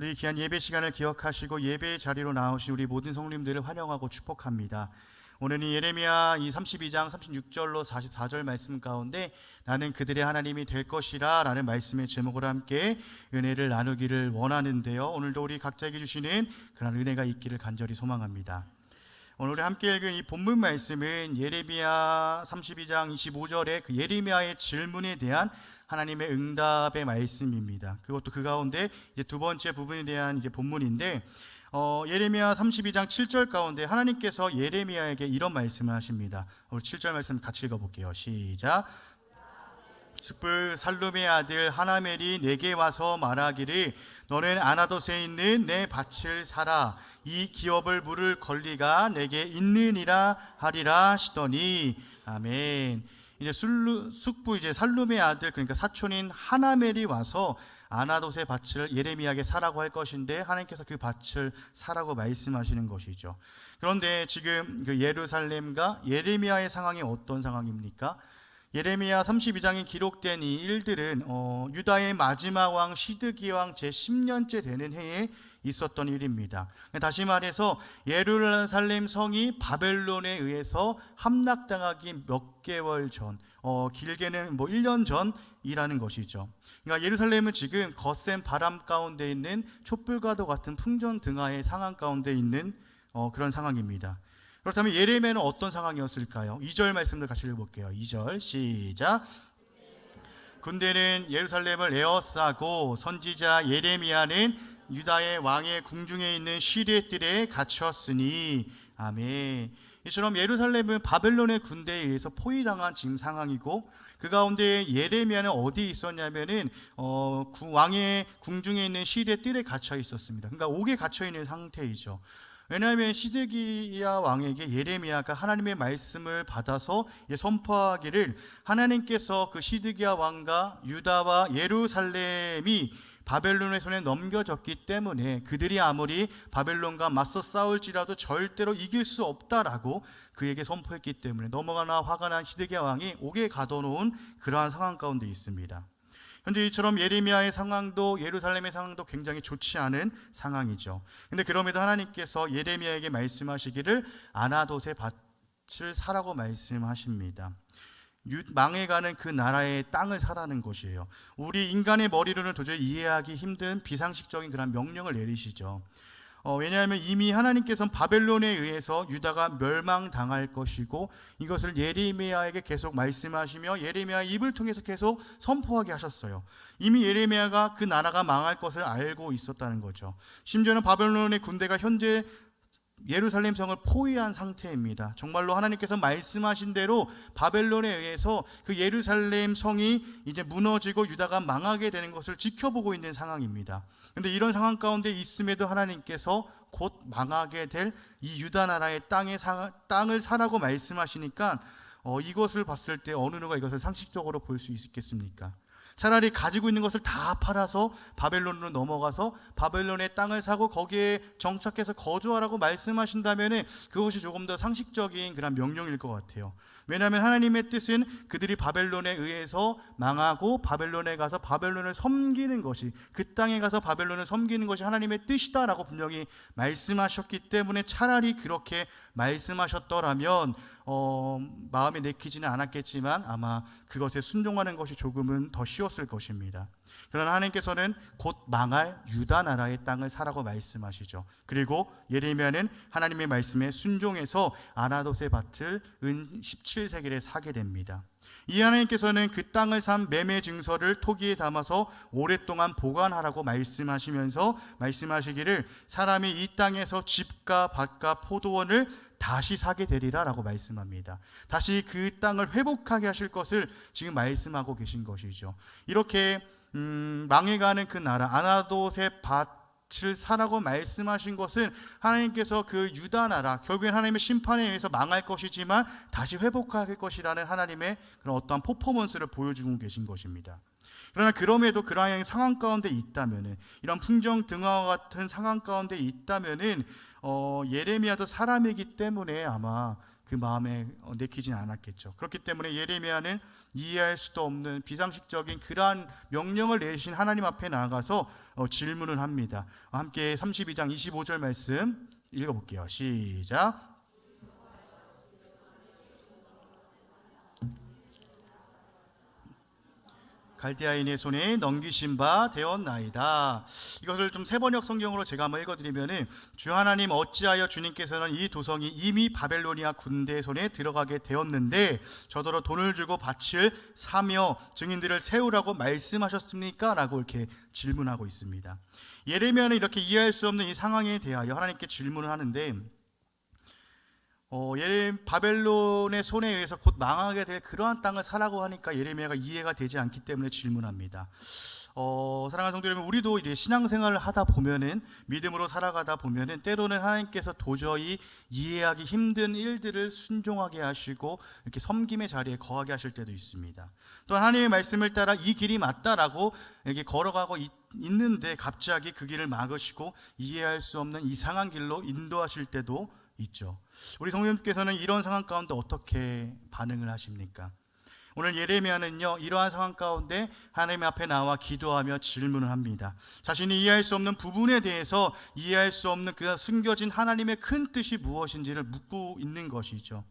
오늘도 이 귀한 예배 시간을 기억하시고 예배의 자리로 나오신 우리 모든 성도님들을 환영하고 축복합니다. 오늘은 예레미야 32장 36절로 44절 말씀 가운데 나는 그들의 하나님이 될 것이라 라는 말씀의 제목으로 함께 은혜를 나누기를 원하는데요, 오늘도 우리 각자에게 주시는 그런 은혜가 있기를 간절히 소망합니다. 오늘 우리 함께 읽은 이 본문 말씀은 예레미야 32장 25절의 그 예레미야의 질문에 대한 하나님의 응답의 말씀입니다. 그것도 그 가운데 이제 두 번째 부분에 대한 이제 본문인데, 예레미야 32장 7절 가운데 하나님께서 예레미야에게 이런 말씀을 하십니다. 우리 7절 말씀 같이 읽어볼게요. 시작. 숯불 살룸의 아들 하나멜이 내게 와서 말하기를 너는 아나돗에 있는 내 밭을 사라. 이 기업을 물을 권리가 내게 있느니라 하리라 하시더니. 아멘. 이제 숯불 이제 살룸의 아들, 그러니까 사촌인 하나멜이 와서 아나돗의 밭을 예레미야에게 사라고 할 것인데 하나님께서 그 밭을 사라고 말씀하시는 것이죠. 그런데 지금 그 예루살렘과 예레미야의 상황이 어떤 상황입니까? 예레미야 32장에 기록된 이 일들은 유다의 마지막 왕 시드기야 왕 제10년째 되는 해에 있었던 일입니다. 다시 말해서 예루살렘 성이 바벨론에 의해서 함락당하기 몇 개월 전, 길게는 1년 전이라는 것이죠. 그러니까 예루살렘은 지금 거센 바람 가운데 있는 촛불과도 같은 풍전등화의 상황 가운데 있는 그런 상황입니다. 그렇다면 예레미야는 어떤 상황이었을까요? 2절 말씀을 같이 읽어볼게요. 2절 시작. 군대는 예루살렘을 에워싸고 선지자 예레미야는 유다의 왕의 궁중에 있는 시내뜰에 갇혔으니. 아멘. 이처럼 예루살렘은 바벨론의 군대에 의해서 포위당한 지금 상황이고, 그 가운데 예레미야는 어디 있었냐면은 왕의 궁중에 있는 시내뜰에 갇혀 있었습니다. 그러니까 옥에 갇혀 있는 상태이죠. 왜냐하면 시드기야 왕에게 예레미야가 하나님의 말씀을 받아서 선포하기를 하나님께서 그 시드기야 왕과 유다와 예루살렘이 바벨론의 손에 넘겨졌기 때문에 그들이 아무리 바벨론과 맞서 싸울지라도 절대로 이길 수 없다라고 그에게 선포했기 때문에 너무나 화가 난 시드기야 왕이 옥에 가둬놓은 그러한 상황 가운데 있습니다. 현재 이처럼 예레미야의 상황도 예루살렘의 상황도 굉장히 좋지 않은 상황이죠. 근데 그럼에도 하나님께서 예레미야에게 말씀하시기를 아나돗의 밭을 사라고 말씀하십니다. 망해가는 그 나라의 땅을 사라는 것이에요. 우리 인간의 머리로는 도저히 이해하기 힘든 비상식적인 그런 명령을 내리시죠. 왜냐하면 이미 하나님께서는 바벨론에 의해서 유다가 멸망당할 것이고 이것을 예레미야에게 계속 말씀하시며 예레미야의 입을 통해서 계속 선포하게 하셨어요. 이미 예레미야가 그 나라가 망할 것을 알고 있었다는 거죠. 심지어는 바벨론의 군대가 현재 예루살렘 성을 포위한 상태입니다. 정말로 하나님께서 말씀하신 대로 바벨론에 의해서 그 예루살렘 성이 이제 무너지고 유다가 망하게 되는 것을 지켜보고 있는 상황입니다. 그런데 이런 상황 가운데 있음에도 하나님께서 곧 망하게 될 이 유다 나라의 땅을 사라고 말씀하시니까 이것을 봤을 때 어느 누가 이것을 상식적으로 볼 수 있겠습니까? 차라리 가지고 있는 것을 다 팔아서 바벨론으로 넘어가서 바벨론의 땅을 사고 거기에 정착해서 거주하라고 말씀하신다면 그것이 조금 더 상식적인 그런 명령일 것 같아요. 왜냐하면 하나님의 뜻은 그들이 바벨론에 의해서 망하고 바벨론에 가서 바벨론을 섬기는 것이, 그 땅에 가서 바벨론을 섬기는 것이 하나님의 뜻이다라고 분명히 말씀하셨기 때문에 차라리 그렇게 말씀하셨더라면 마음에 내키지는 않았겠지만 아마 그것에 순종하는 것이 조금은 더 쉬웠을 것입니다. 그러나 하나님께서는 곧 망할 유다 나라의 땅을 사라고 말씀하시죠. 그리고 예레미야는 하나님의 말씀에 순종해서 아나돗의 밭을 은 17세겔에 사게 됩니다. 이 하나님께서는 그 땅을 산 매매 증서를 토기에 담아서 오랫동안 보관하라고 말씀하시면서 말씀하시기를 사람이 이 땅에서 집과 밭과 포도원을 다시 사게 되리라 라고 말씀합니다. 다시 그 땅을 회복하게 하실 것을 지금 말씀하고 계신 것이죠. 이렇게 망해가는 그 나라 아나돗의 밭을 사라고 말씀하신 것은 하나님께서 그 유다 나라, 결국엔 하나님의 심판에 의해서 망할 것이지만 다시 회복할 것이라는 하나님의 그런 어떠한 퍼포먼스를 보여주고 계신 것입니다. 그러나 그럼에도 그러한 상황 가운데 있다면은, 이런 풍정등화와 같은 상황 가운데 있다면은 예레미야도 사람이기 때문에 아마 그 마음에 내키진 않았겠죠. 그렇기 때문에 예레미야는 이해할 수도 없는 비상식적인 그러한 명령을 내신 하나님 앞에 나아가서 질문을 합니다. 함께 32장 25절 말씀 읽어볼게요. 시작. 갈대아인의 손에 넘기신 바 되었나이다. 이것을 좀 세번역 성경으로 제가 한번 읽어드리면은, 주 하나님, 어찌하여 주님께서는 이 도성이 이미 바벨로니아 군대의 손에 들어가게 되었는데 저더러 돈을 주고 밭을 사며 증인들을 세우라고 말씀하셨습니까? 라고 이렇게 질문하고 있습니다. 예레미야는 이렇게 이해할 수 없는 이 상황에 대하여 하나님께 질문을 하는데, 바벨론의 손에 의해서 곧 망하게 될 그러한 땅을 사라고 하니까 예레미야가 이해가 되지 않기 때문에 질문합니다. 사랑하는 성도 여러분, 우리도 이제 신앙생활을 하다 보면은, 믿음으로 살아가다 보면은 때로는 하나님께서 도저히 이해하기 힘든 일들을 순종하게 하시고 이렇게 섬김의 자리에 거하게 하실 때도 있습니다. 또 하나님의 말씀을 따라 이 길이 맞다라고 이렇게 걸어가고 있는데 갑자기 그 길을 막으시고 이해할 수 없는 이상한 길로 인도하실 때도 있죠. 우리 성령님께서는 이런 상황 가운데 어떻게 반응을 하십니까? 오늘 예레미야는요, 이러한 상황 가운데 하나님 앞에 나와 기도하며 질문을 합니다. 자신이 이해할 수 없는 부분에 대해서 이해할 수 없는 그 숨겨진 하나님의 큰 뜻이 무엇인지를 묻고 있는 것이죠.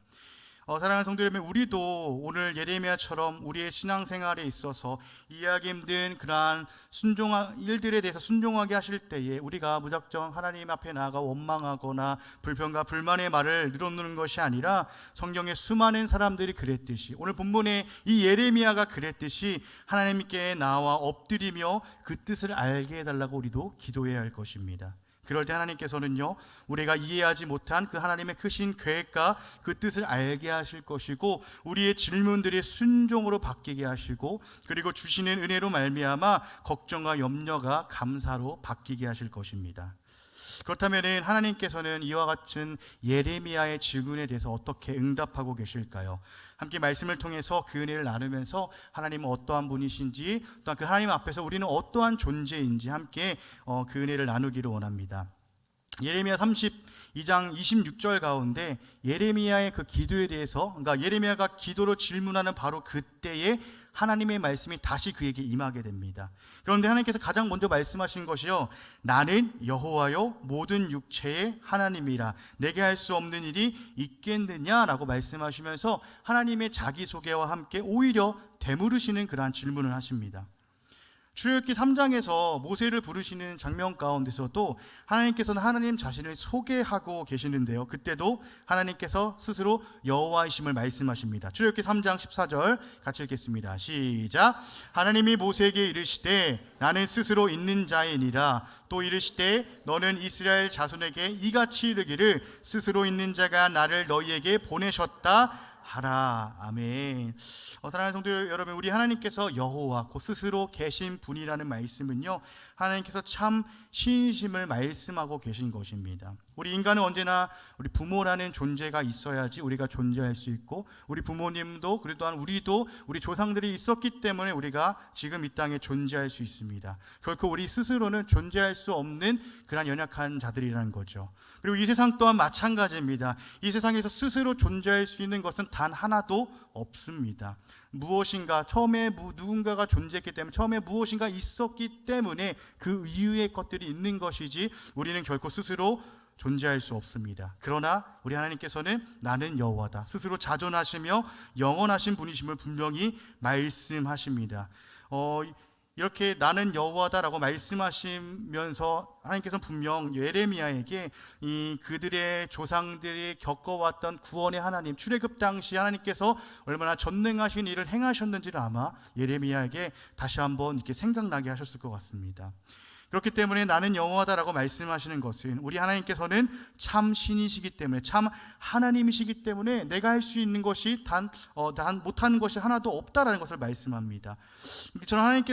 사랑하는 성도 여러분, 우리도 오늘 예레미야처럼 우리의 신앙생활에 있어서 이해하기 힘든 그러한 일들에 대해서 순종하게 하실 때에 우리가 무작정 하나님 앞에 나아가 원망하거나 불평과 불만의 말을 늘어놓는 것이 아니라, 성경의 수많은 사람들이 그랬듯이, 오늘 본문에 이 예레미야가 그랬듯이 하나님께 나와 엎드리며 그 뜻을 알게 해달라고 우리도 기도해야 할 것입니다. 그럴 때 하나님께서는요, 우리가 이해하지 못한 그 하나님의 크신 계획과 그 뜻을 알게 하실 것이고, 우리의 질문들이 순종으로 바뀌게 하시고, 그리고 주시는 은혜로 말미암아 걱정과 염려가 감사로 바뀌게 하실 것입니다. 그렇다면 하나님께서는 이와 같은 예레미야의 질문에 대해서 어떻게 응답하고 계실까요? 함께 말씀을 통해서 그 은혜를 나누면서 하나님은 어떠한 분이신지, 또한 그 하나님 앞에서 우리는 어떠한 존재인지 함께 그 은혜를 나누기를 원합니다. 예레미야 32장 26절 가운데 예레미야의 그 기도에 대해서, 그러니까 예레미야가 기도로 질문하는 바로 그때에 하나님의 말씀이 다시 그에게 임하게 됩니다. 그런데 하나님께서 가장 먼저 말씀하신 것이요, 나는 여호와요 모든 육체의 하나님이라 내게 할 수 없는 일이 있겠느냐라고 말씀하시면서 하나님의 자기소개와 함께 오히려 되물으시는 그러한 질문을 하십니다. 출애굽기 3장에서 모세를 부르시는 장면 가운데서도 하나님께서는 하나님 자신을 소개하고 계시는데요, 그때도 하나님께서 스스로 여호와이심을 말씀하십니다. 출애굽기 3장 14절 같이 읽겠습니다. 시작. 하나님이 모세에게 이르시되 나는 스스로 있는 자이니라. 또 이르시되 너는 이스라엘 자손에게 이같이 이르기를 스스로 있는 자가 나를 너희에게 보내셨다 하라. 아멘. 사랑하는 성도 여러분, 우리 하나님께서 여호와 곧 스스로 계신 분이라는 말씀은요, 하나님께서 참 신이심을 말씀하고 계신 것입니다. 우리 인간은 언제나 우리 부모라는 존재가 있어야지 우리가 존재할 수 있고, 우리 부모님도 그리고 또한 우리도 우리 조상들이 있었기 때문에 우리가 지금 이 땅에 존재할 수 있습니다. 결코 우리 스스로는 존재할 수 없는 그런 연약한 자들이라는 거죠. 그리고 이 세상 또한 마찬가지입니다. 이 세상에서 스스로 존재할 수 있는 것은 단 하나도 없습니다. 무엇인가 처음에 누군가가 존재했기 때문에, 처음에 무엇인가 있었기 때문에 그 이유의 것들이 있는 것이지 우리는 결코 스스로 존재할 수 없습니다. 그러나 우리 하나님께서는 나는 여호와다, 스스로 자존하시며 영원하신 분이심을 분명히 말씀하십니다. 이렇게 나는 여호와다라고 말씀하시면서 하나님께서는 분명 예레미야에게 이 그들의 조상들이 겪어왔던 구원의 하나님, 출애굽 당시 하나님께서 얼마나 전능하신 일을 행하셨는지를 아마 예레미야에게 다시 한번 이렇게 생각나게 하셨을 것 같습니다. 그렇기 때문에 나는 여호와다라고 말씀하시는 것은, 우리 하나님께서는 참 신이시기 때문에, 참 하나님이시기 때문에 내가 할 수 있는 것이 단 못하는 것이 하나도 없다라는 것을 말씀합니다. 저는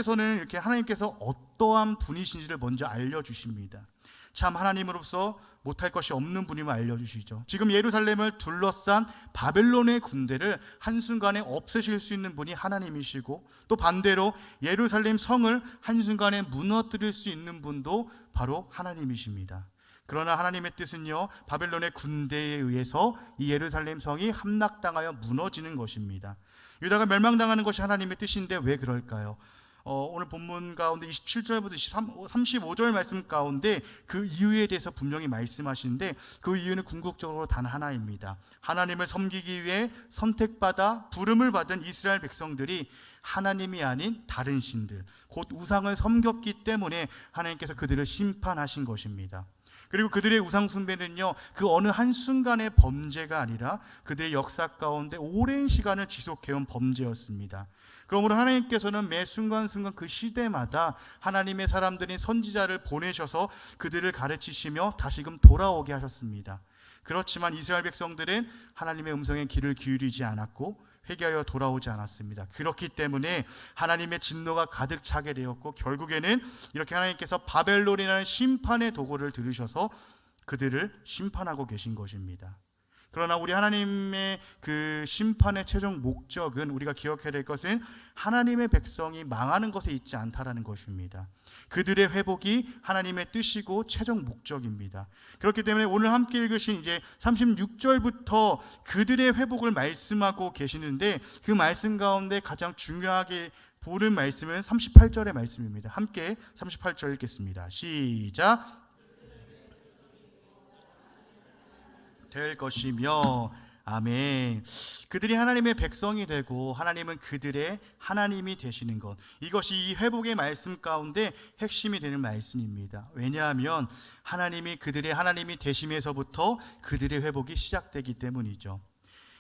하나님께서 어떠한 분이신지를 먼저 알려주십니다. 참 하나님으로서 못할 것이 없는 분임을 알려주시죠. 지금 예루살렘을 둘러싼 바벨론의 군대를 한순간에 없애실 수 있는 분이 하나님이시고, 또 반대로 예루살렘 성을 한순간에 무너뜨릴 수 있는 분도 바로 하나님이십니다. 그러나 하나님의 뜻은요, 바벨론의 군대에 의해서 이 예루살렘 성이 함락당하여 무너지는 것입니다. 유다가 멸망당하는 것이 하나님의 뜻인데 왜 그럴까요? 오늘 본문 가운데 27절부터 35절 말씀 가운데 그 이유에 대해서 분명히 말씀하시는데, 그 이유는 궁극적으로 단 하나입니다. 하나님을 섬기기 위해 선택받아 부름을 받은 이스라엘 백성들이 하나님이 아닌 다른 신들, 곧 우상을 섬겼기 때문에 하나님께서 그들을 심판하신 것입니다. 그리고 그들의 우상 숭배는요, 그 어느 한순간의 범죄가 아니라 그들의 역사 가운데 오랜 시간을 지속해온 범죄였습니다. 그러므로 하나님께서는 매 순간순간 그 시대마다 하나님의 사람들인 선지자를 보내셔서 그들을 가르치시며 다시금 돌아오게 하셨습니다. 그렇지만 이스라엘 백성들은 하나님의 음성에 귀를 기울이지 않았고 회개하여 돌아오지 않았습니다. 그렇기 때문에 하나님의 진노가 가득 차게 되었고, 결국에는 이렇게 하나님께서 바벨론이라는 심판의 도구를 들으셔서 그들을 심판하고 계신 것입니다. 그러나 우리 하나님의 그 심판의 최종 목적은, 우리가 기억해야 될 것은 하나님의 백성이 망하는 것에 있지 않다라는 것입니다. 그들의 회복이 하나님의 뜻이고 최종 목적입니다. 그렇기 때문에 오늘 함께 읽으신 이제 36절부터 그들의 회복을 말씀하고 계시는데, 그 말씀 가운데 가장 중요하게 보는 말씀은 38절의 말씀입니다. 함께 38절 읽겠습니다. 시작. 될 것이며, 아멘. 그들이 하나님의 백성이 되고 하나님은 그들의 하나님이 되시는 것, 이것이 이 회복의 말씀 가운데 핵심이 되는 말씀입니다. 왜냐하면 하나님이 그들의 하나님이 되심에서부터 그들의 회복이 시작되기 때문이죠.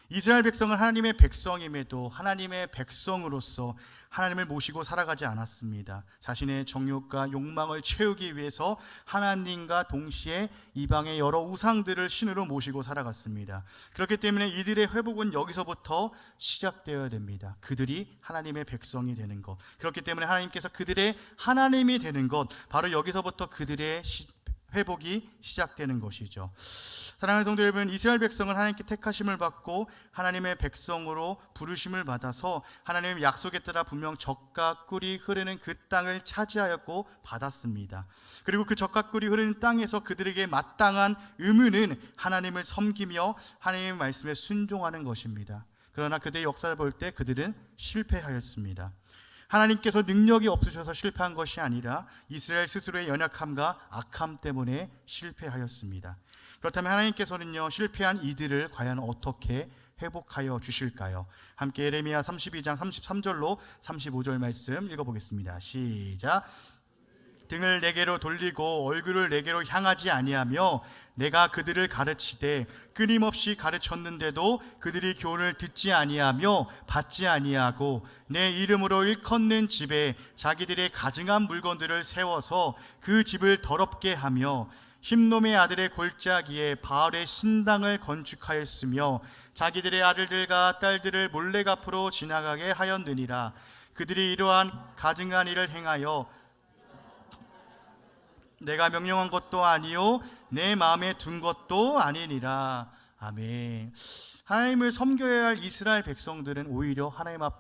이스라엘 백성은 하나님의 백성임에도 하나님의 백성으로서 하나님을 모시고 살아가지 않았습니다. 자신의 정욕과 욕망을 채우기 위해서 하나님과 동시에 이방의 여러 우상들을 신으로 모시고 살아갔습니다. 그렇기 때문에 이들의 회복은 여기서부터 시작되어야 됩니다. 그들이 하나님의 백성이 되는 것, 그렇기 때문에 하나님께서 그들의 하나님이 되는 것, 바로 여기서부터 그들의 회복이 시작되는 것이죠. 사랑하는 성도 여러분, 이스라엘 백성은 하나님께 택하심을 받고 하나님의 백성으로 부르심을 받아서 하나님의 약속에 따라 분명 젖과 꿀이 흐르는 그 땅을 차지하였고 받았습니다. 그리고 그 젖과 꿀이 흐르는 땅에서 그들에게 마땅한 의무는 하나님을 섬기며 하나님의 말씀에 순종하는 것입니다. 그러나 그들의 역사를 볼 때 그들은 실패하였습니다. 하나님께서 능력이 없으셔서 실패한 것이 아니라 이스라엘 스스로의 연약함과 악함 때문에 실패하였습니다. 그렇다면 하나님께서는요, 실패한 이들을 과연 어떻게 회복하여 주실까요? 함께 예레미야 32장 33절로 35절 말씀 읽어보겠습니다. 시작. 등을 내게로 돌리고 얼굴을 내게로 향하지 아니하며 내가 그들을 가르치되 끊임없이 가르쳤는데도 그들이 교훈을 듣지 아니하며 받지 아니하고 내 이름으로 일컫는 집에 자기들의 가증한 물건들을 세워서 그 집을 더럽게 하며 힘놈의 아들의 골짜기에 바알의 신당을 건축하였으며 자기들의 아들들과 딸들을 몰래 앞으로 지나가게 하였느니라. 그들이 이러한 가증한 일을 행하여 내가 명령한 것도 아니요 내 마음에 둔 것도 아니니라. 아멘. 하나님을 섬겨야 할 이스라엘 백성들은 오히려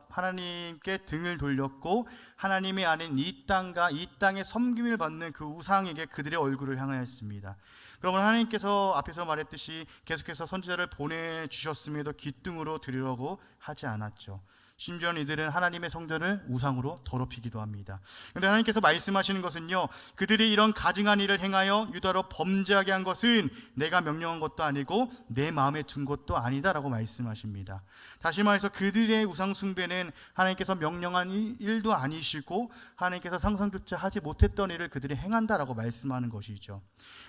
하나님께 등을 돌렸고 하나님이 아닌 이 땅과 이 땅의 섬김을 받는 그 우상에게 그들의 얼굴을 향하였습니다. 그러면 하나님께서 앞에서 말했듯이 계속해서 선지자를 보내주셨음에도 귓등으로 드리려고 하지 않았죠. 심지어 이들은 하나님의 성전을 우상으로 더럽히기도 합니다. 그런데 하나님께서 말씀하시는 것은요, 그들이 이런 가증한 일을 행하여 유다로 범죄하게 한 것은 내가 명령한 것도 아니고 내 마음에 둔 것도 아니다라고 말씀하십니다. 다시 말해서 그들의 우상 숭배는 하나님께서 명령한 일도 아니시고 하나님께서 상상조차 하지 못했던 일을 그들이 행한다라고 말씀하는 것이죠.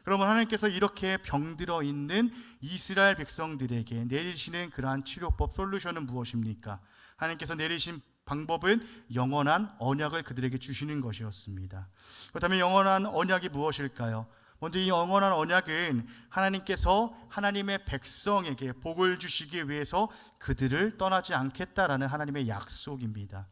그러면 하나님께서 이렇게 병들어 있는 이스라엘 백성들에게 내리시는 그러한 치료법, 솔루션은 무엇입니까? 하나님께서 내리신 방법은 영원한 언약을 그들에게 주시는 것이었습니다. 그렇다면 영원한 언약이 무엇일까요? 먼저 이 영원한 언약은 하나님께서 하나님의 백성에게 복을 주시기 위해서 그들을 떠나지 않겠다라는 하나님의 약속입니다.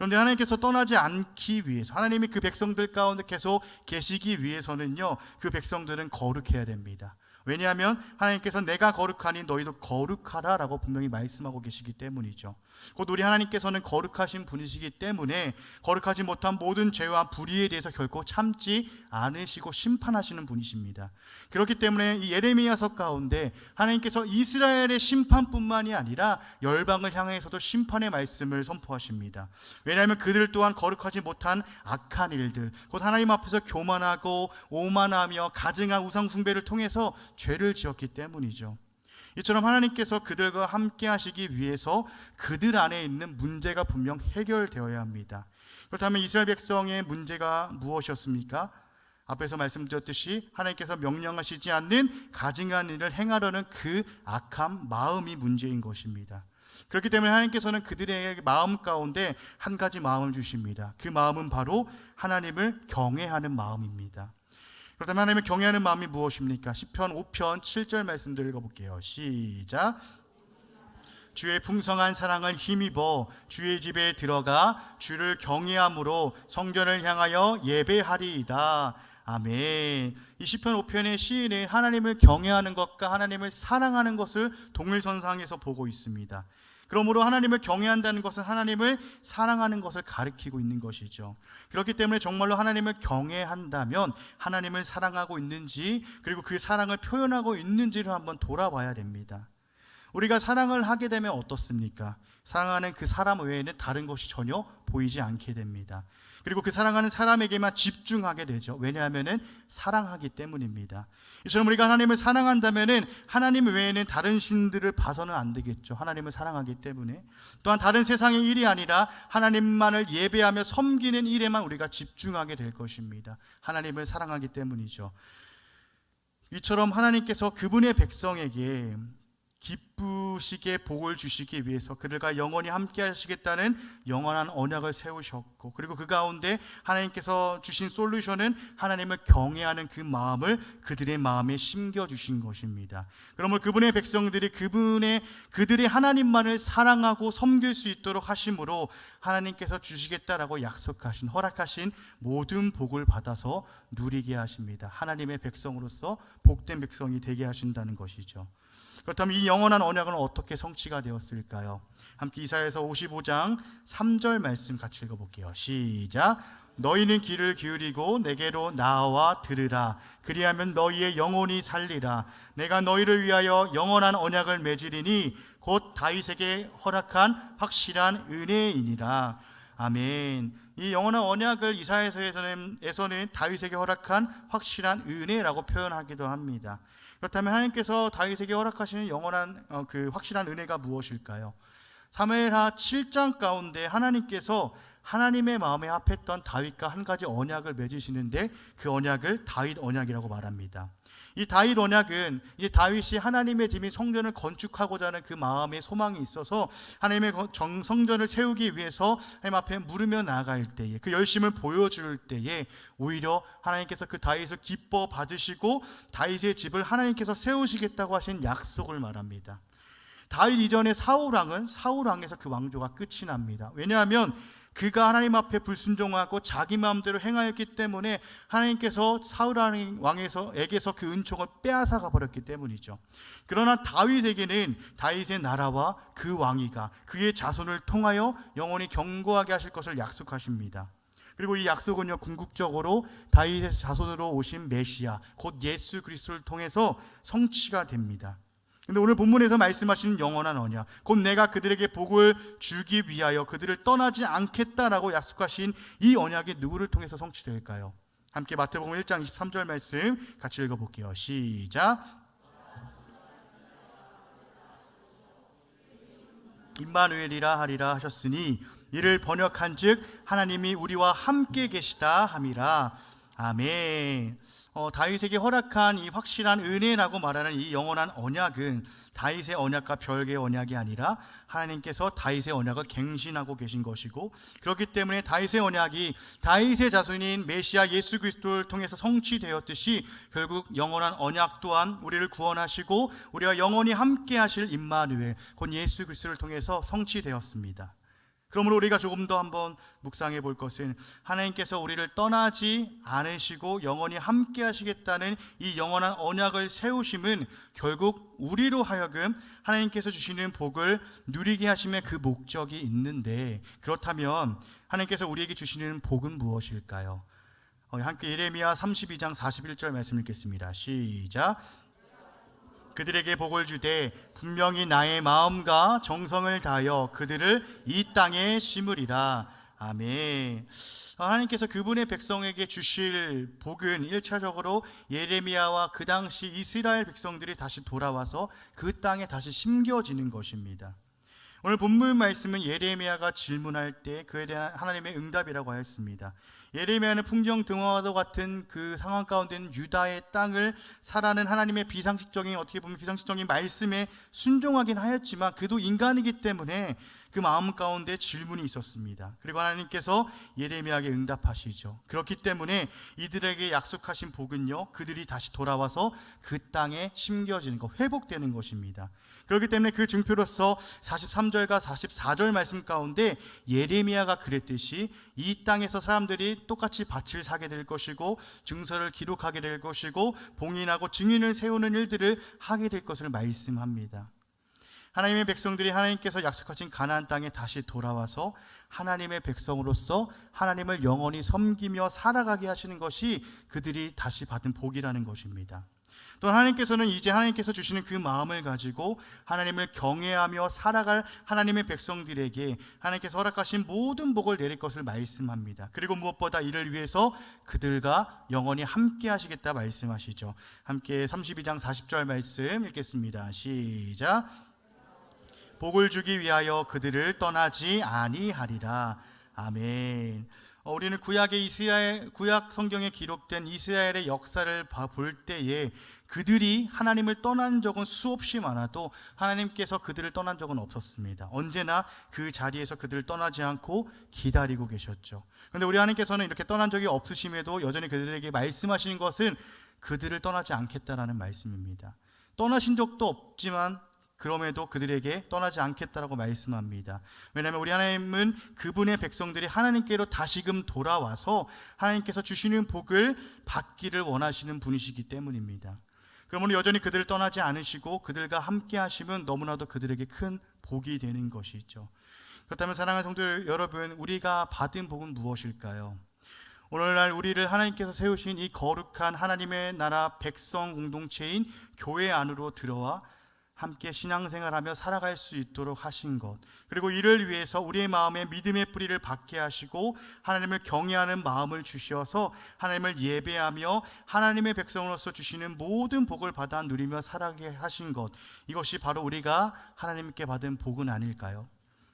그런데 하나님께서 떠나지 않기 위해서, 하나님이 그 백성들 가운데 계속 계시기 위해서는요, 그 백성들은 거룩해야 됩니다. 왜냐하면 하나님께서 내가 거룩하니 너희도 거룩하라 라고 분명히 말씀하고 계시기 때문이죠. 곧 우리 하나님께서는 거룩하신 분이시기 때문에 거룩하지 못한 모든 죄와 불의에 대해서 결코 참지 않으시고 심판하시는 분이십니다. 그렇기 때문에 이 예레미야서 가운데 하나님께서 이스라엘의 심판뿐만이 아니라 열방을 향해서도 심판의 말씀을 선포하십니다. 왜냐하면 그들 또한 거룩하지 못한 악한 일들, 곧 하나님 앞에서 교만하고 오만하며 가증한 우상 숭배를 통해서 죄를 지었기 때문이죠. 이처럼 하나님께서 그들과 함께 하시기 위해서 그들 안에 있는 문제가 분명 해결되어야 합니다. 그렇다면 이스라엘 백성의 문제가 무엇이었습니까? 앞에서 말씀드렸듯이 하나님께서 명령하시지 않는 가증한 일을 행하려는 그 악한 마음이 문제인 것입니다. 그렇기 때문에 하나님께서는 그들의 마음 가운데 한 가지 마음을 주십니다. 그 마음은 바로 하나님을 경외하는 마음입니다. 그렇다면 하나님을 경외하는 마음이 무엇입니까? 시편 5편 7절 말씀들 읽어볼게요. 시작. 주의 풍성한 사랑을 힘입어 주의 집에 들어가 주를 경외함으로 성전을 향하여 예배하리이다. 아멘. 이 시편 5편의 시인은 하나님을 경외하는 것과 하나님을 사랑하는 것을 동일선상에서 보고 있습니다. 그러므로 하나님을 경외한다는 것은 하나님을 사랑하는 것을 가리키고 있는 것이죠. 그렇기 때문에 정말로 하나님을 경외한다면 하나님을 사랑하고 있는지, 그리고 그 사랑을 표현하고 있는지를 한번 돌아봐야 됩니다. 우리가 사랑을 하게 되면 어떻습니까? 사랑하는 그 사람 외에는 다른 것이 전혀 보이지 않게 됩니다. 그리고 그 사랑하는 사람에게만 집중하게 되죠. 왜냐하면 사랑하기 때문입니다. 이처럼 우리가 하나님을 사랑한다면 하나님 외에는 다른 신들을 봐서는 안 되겠죠. 하나님을 사랑하기 때문에. 또한 다른 세상의 일이 아니라 하나님만을 예배하며 섬기는 일에만 우리가 집중하게 될 것입니다. 하나님을 사랑하기 때문이죠. 이처럼 하나님께서 그분의 백성에게 기쁘시게 복을 주시기 위해서 그들과 영원히 함께 하시겠다는 영원한 언약을 세우셨고, 그리고 그 가운데 하나님께서 주신 솔루션은 하나님을 경외하는 그 마음을 그들의 마음에 심겨주신 것입니다. 그러므로 그분의 백성들이 그들의 하나님만을 사랑하고 섬길 수 있도록 하심으로 하나님께서 주시겠다라고 약속하신, 허락하신 모든 복을 받아서 누리게 하십니다. 하나님의 백성으로서 복된 백성이 되게 하신다는 것이죠. 그렇다면 이 영원한 언약은 어떻게 성취가 되었을까요? 함께 이사야서 55장 3절 말씀 같이 읽어볼게요. 시작. 너희는 귀를 기울이고 내게로 나와 들으라. 그리하면 너희의 영혼이 살리라. 내가 너희를 위하여 영원한 언약을 맺으리니 곧 다윗에게 허락한 확실한 은혜이니라. 아멘. 이 영원한 언약을 이사야서에서는 다윗에게 허락한 확실한 은혜라고 표현하기도 합니다. 그렇다면 하나님께서 다윗에게 허락하시는 영원한 그 확실한 은혜가 무엇일까요? 사무엘하 7장 가운데 하나님께서 하나님의 마음에 합했던 다윗과 한 가지 언약을 맺으시는데 그 언약을 다윗 언약이라고 말합니다. 이 다윗 언약은 이제 다윗이 하나님의 집인 성전을 건축하고자 하는 그 마음의 소망이 있어서 하나님의 성전을 세우기 위해서 하나님 앞에 물으며 나아갈 때에, 그 열심을 보여줄 때에 오히려 하나님께서 그 다윗을 기뻐 받으시고 다윗의 집을 하나님께서 세우시겠다고 하신 약속을 말합니다. 다윗 이전에 사울왕에서 그 왕조가 끝이 납니다. 왜냐하면 그가 하나님 앞에 불순종하고 자기 마음대로 행하였기 때문에 하나님께서 사울 왕에게서 그 은총을 빼앗아가 버렸기 때문이죠. 그러나 다윗에게는 다윗의 나라와 그 왕위가 그의 자손을 통하여 영원히 견고하게 하실 것을 약속하십니다. 그리고 이 약속은요, 궁극적으로 다윗의 자손으로 오신 메시아 곧 예수 그리스도를 통해서 성취가 됩니다. 근데 오늘 본문에서 말씀하시는 영원한 언약, 곧 내가 그들에게 복을 주기 위하여 그들을 떠나지 않겠다라고 약속하신 이 언약이 누구를 통해서 성취될까요? 함께 마태복음 1장 23절 말씀 같이 읽어볼게요. 시작. 임마누엘이라 하리라 하셨으니 이를 번역한즉 하나님이 우리와 함께 계시다 함이라. 아멘. 다윗에게 허락한 이 확실한 은혜라고 말하는 이 영원한 언약은 다윗의 언약과 별개의 언약이 아니라 하나님께서 다윗의 언약을 갱신하고 계신 것이고, 그렇기 때문에 다윗의 언약이 다윗의 자손인 메시아 예수 그리스도를 통해서 성취되었듯이 결국 영원한 언약 또한 우리를 구원하시고 우리와 영원히 함께 하실 임마누엘 곧 예수 그리스도를 통해서 성취되었습니다. 그러므로 우리가 조금 더 한번 묵상해 볼 것은 하나님께서 우리를 떠나지 않으시고 영원히 함께 하시겠다는 이 영원한 언약을 세우심은 결국 우리로 하여금 하나님께서 주시는 복을 누리게 하심의 그 목적이 있는데, 그렇다면 하나님께서 우리에게 주시는 복은 무엇일까요? 함께 예레미야 32장 41절 말씀 읽겠습니다. 시작. 그들에게 복을 주되 분명히 나의 마음과 정성을 다하여 그들을 이 땅에 심으리라. 아멘. 하나님께서 그분의 백성에게 주실 복은 1차적으로 예레미야와 그 당시 이스라엘 백성들이 다시 돌아와서 그 땅에 다시 심겨지는 것입니다. 오늘 본문 말씀은 예레미야가 질문할 때 그에 대한 하나님의 응답이라고 하였습니다. 예레미야는 풍정등화와도 같은 그 상황 가운데 있는 유다의 땅을 사라는 하나님의 비상식적인, 어떻게 보면 비상식적인 말씀에 순종하긴 하였지만 그도 인간이기 때문에 그 마음 가운데 질문이 있었습니다. 그리고 하나님께서 예레미야에게 응답하시죠. 그렇기 때문에 이들에게 약속하신 복은요, 그들이 다시 돌아와서 그 땅에 심겨지는 것, 회복되는 것입니다. 그렇기 때문에 그 증표로서 43절과 44절 말씀 가운데 예레미야가 그랬듯이 이 땅에서 사람들이 똑같이 밭을 사게 될 것이고 증서를 기록하게 될 것이고 봉인하고 증인을 세우는 일들을 하게 될 것을 말씀합니다. 하나님의 백성들이 하나님께서 약속하신 가나안 땅에 다시 돌아와서 하나님의 백성으로서 하나님을 영원히 섬기며 살아가게 하시는 것이 그들이 다시 받은 복이라는 것입니다. 또 하나님께서는 이제 하나님께서 주시는 그 마음을 가지고 하나님을 경외하며 살아갈 하나님의 백성들에게 하나님께서 허락하신 모든 복을 내릴 것을 말씀합니다. 그리고 무엇보다 이를 위해서 그들과 영원히 함께 하시겠다 말씀하시죠. 함께 32장 40절 말씀 읽겠습니다. 시작. 복을 주기 위하여 그들을 떠나지 아니하리라. 아멘. 우리는 구약 성경에 기록된 이스라엘의 역사를 볼 때에 그들이 하나님을 떠난 적은 수없이 많아도 하나님께서 그들을 떠난 적은 없었습니다. 언제나 그 자리에서 그들을 떠나지 않고 기다리고 계셨죠. 그런데 우리 하나님께서는 이렇게 떠난 적이 없으심에도 여전히 그들에게 말씀하시는 것은 그들을 떠나지 않겠다라는 말씀입니다. 떠나신 적도 없지만 그럼에도 그들에게 떠나지 않겠다라고 말씀합니다. 왜냐하면 우리 하나님은 그분의 백성들이 하나님께로 다시금 돌아와서 하나님께서 주시는 복을 받기를 원하시는 분이시기 때문입니다. 그러므로 여전히 그들을 떠나지 않으시고 그들과 함께 하시면 너무나도 그들에게 큰 복이 되는 것이죠. 그렇다면 사랑하는 성도 여러분, 우리가 받은 복은 무엇일까요? 오늘날 우리를 하나님께서 세우신 이 거룩한 하나님의 나라 백성 공동체인 교회 안으로 들어와 함께 신앙생활하며 살아갈 수 있도록 하신 것, 그리고 이를 위해서 우리의 마음에 믿음의 뿌리를 박게 하시고 하나님을 경외하는 마음을 주셔서 하나님을 예배하며 하나님의 백성으로서 주시는 모든 복을 받아 누리며 살아가게 하신 것, 이것이 바로 우리가 하나님께 받은 복은 아닐까요?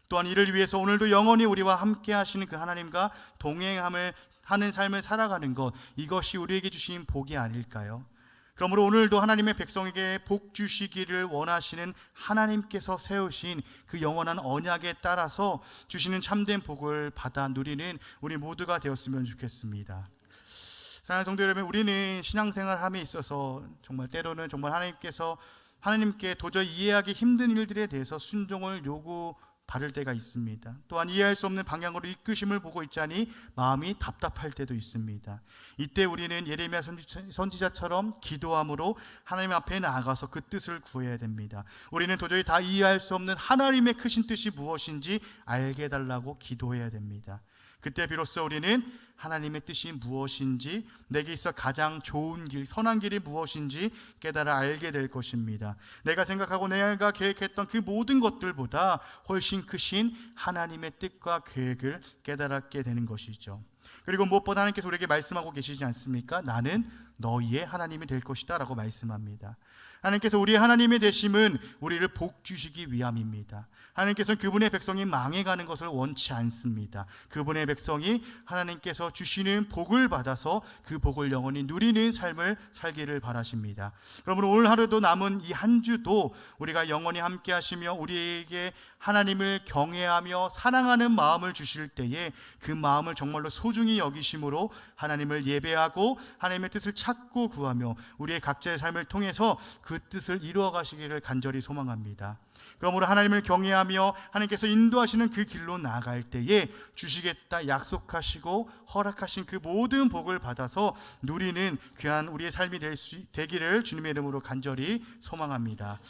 또한 이를 위해서 오늘도 영원히 우리와 함께 하시는 그 하나님과 동행함을 하는 삶을 살아가는 것, 이것이 우리에게 주신 복이 아닐까요? 그러므로 오늘도 하나님의 백성에게 복 주시기를 원하시는 하나님께서 세우신 그 영원한 언약에 따라서 주시는 참된 복을 받아 누리는 우리 모두가 되었으면 좋겠습니다. 사랑하는 성도 여러분, 우리는 신앙생활함에 있어서 정말 때로는 정말 하나님께 도저히 이해하기 힘든 일들에 대해서 순종을 받을 때가 있습니다. 또한 이해할 수 없는 방향으로 이끄심을 보고 있자니 마음이 답답할 때도 있습니다. 이때 우리는 예레미야 선지자처럼 기도함으로 하나님 앞에 나아가서 그 뜻을 구해야 됩니다. 우리는 도저히 다 이해할 수 없는 하나님의 크신 뜻이 무엇인지 알게 해달라고 기도해야 됩니다. 그때 비로소 우리는 하나님의 뜻이 무엇인지, 내게 있어 가장 좋은 길, 선한 길이 무엇인지 깨달아 알게 될 것입니다. 내가 생각하고 내가 계획했던 그 모든 것들보다 훨씬 크신 하나님의 뜻과 계획을 깨달게 되는 것이죠. 그리고 무엇보다 하나님께서 우리에게 말씀하고 계시지 않습니까? 나는 너희의 하나님이 될 것이다 라고 말씀합니다. 하나님께서 우리의 하나님이 되심은 우리를 복 주시기 위함입니다. 하나님께서는 그분의 백성이 망해가는 것을 원치 않습니다. 그분의 백성이 하나님께서 주시는 복을 받아서 그 복을 영원히 누리는 삶을 살기를 바라십니다. 그러므로 오늘 하루도 남은 이 한 주도 우리가 영원히 함께 하시며 우리에게 하나님을 경외하며 사랑하는 마음을 주실 때에 그 마음을 정말로 소중히 소중히 여기심으로 하나님을 예배하고 하나님의 뜻을 찾고 구하며 우리의 각자의 삶을 통해서 그 뜻을 이루어 가시기를 간절히 소망합니다. 그러므로 하나님을 경외하며 하나님께서 인도하시는 그 길로 나아갈 때에 주시겠다 약속하시고 허락하신 그 모든 복을 받아서 누리는 귀한 우리의 삶이 되기를 주님의 이름으로 간절히 소망합니다.